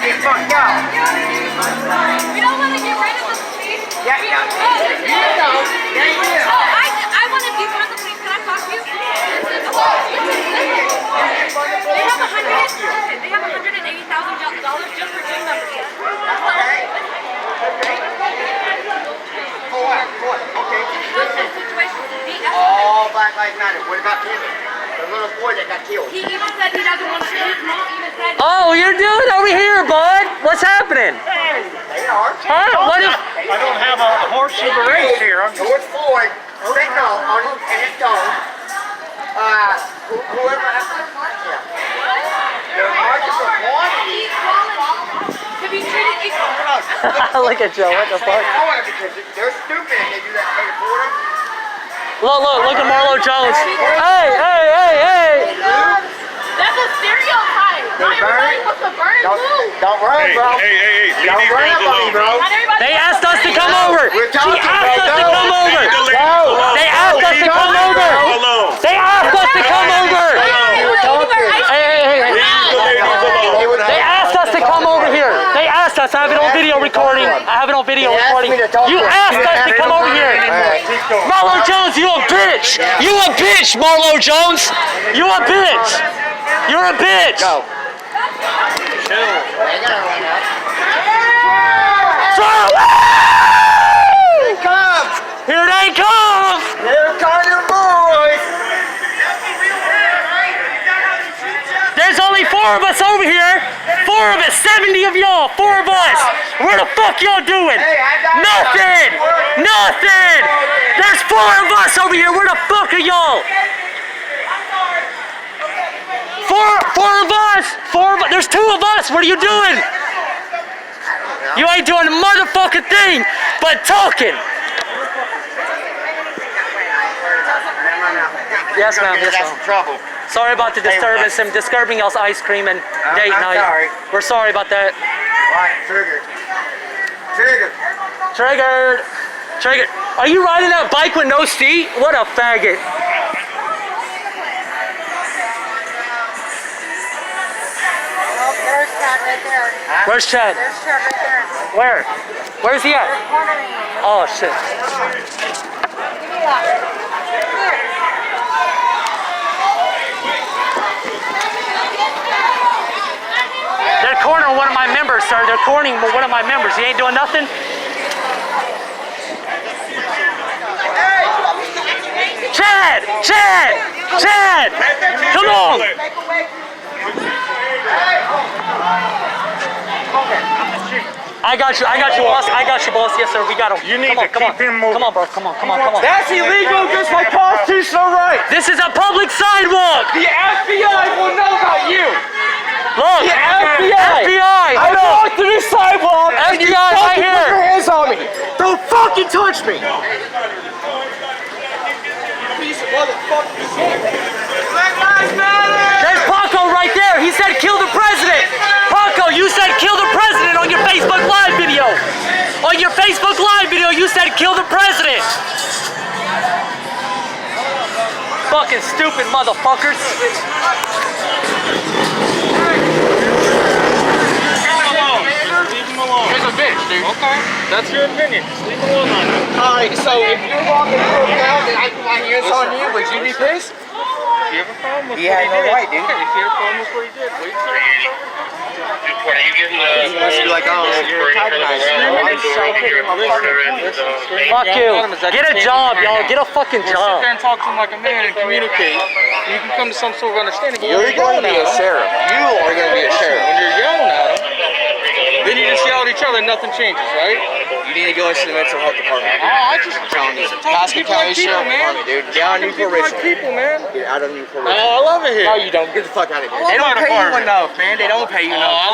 fucked out. We don't want to get rid of the police. Yeah. Oh, I want to be one of the police. Can I talk to you? They have $180,000 just for gym membership. For what? Okay. Oh, Black Lives Matter. What about him? The little boy that got killed. He even said he doesn't want to. His mom even said. Oh, you're doing over here, bud. What's happening? They are. Huh? What is? I don't have a horseshoe race here. I'm just... George Floyd, signal on his phone. Whoever has to. Yeah. They're marching for quantity. To be treated equal. Look at Joe. What the fuck? Because they're stupid and they do that to the border. Look at Marlo Jones. Hey. That's a stereotype. Not everybody wants to burn blue. Don't run, bro. Hey. Don't run up on me, bro. They asked us to come over. We're She talking, asked us to come over. They asked us to come over. They asked us to come over. Hey. They asked us to come over here. They asked us. I have it on video recording. You asked us to come over here. Marlo Jones, you a bitch. You a bitch, Marlo Jones. You a bitch. You're a bitch. Go. Here they come. Here come your boys. There's only 4 of us over here. 4 of us, 70 of y'all, 4 of us. Where the fuck y'all doing? Nothing. There's 4 of us over here. Where the fuck are y'all? 4 of us. 4 of us. There's 2 of us. What are you doing? You ain't doing a motherfucking thing but talking. Yes, ma'am. Yes, ma'am. Trouble. Sorry about the disturbance and disturbing y'all's ice cream and date night. Sorry. We're sorry about that. Right, Triggered. Are you riding that bike with no seat? What a faggot. Oh, there's Chad right there. Where's Chad? There's Chad right there. Where? Where's he at? Cornering. Oh, shit. Give me that. Here. They're cornering one of my members, sir. They're cornering one of my members. He ain't doing nothing? Chad! Come on! I got you, boss. Yes, sir. We got him. You need to keep him moving. Come on, bro. Come on. That's illegal against my constitutional right. This is a public sidewalk. The FBI will know about you. Look, The FBI. I walked through this sidewalk. FBI right here. Put your hands on me. Don't fucking touch me. Piece of motherfucking shit. Black Lives Matter. There's Paco right there. He said kill the president. Paco, you said kill the president on your Facebook Live video. On your Facebook Live video, you said kill the president. Fucking stupid motherfuckers. Leave him alone. He's a bitch, dude. Okay. That's your opinion. Just leave him alone. Alright, so if you're walking through town and I put my hands on you, would you be pissed? If you have a problem with He what had he no did. right, dude. Okay, if you have a problem with what he did, wait till What are you getting He must be like, oh, you're antagonizing me. I'm just trying to pick him up fucking Fuck you. Get a job, y'all. Get a fucking sit job. there and talk to him like a man and communicate. You can come to some sort of understanding. You're going to be a sheriff. You are going to be a sheriff. When you're yelling at him, then you just yell at each other and nothing changes, right? You need to go into the mental health department. I just telling you. talk to Pasco people County like people, Sheriff man. Department, dude. Get out of People like Newport people, man. Get out of Newport I love it here. No, you don't. Get the fuck out of here. I They love don't that pay you apartment. enough, man. They don't pay you enough.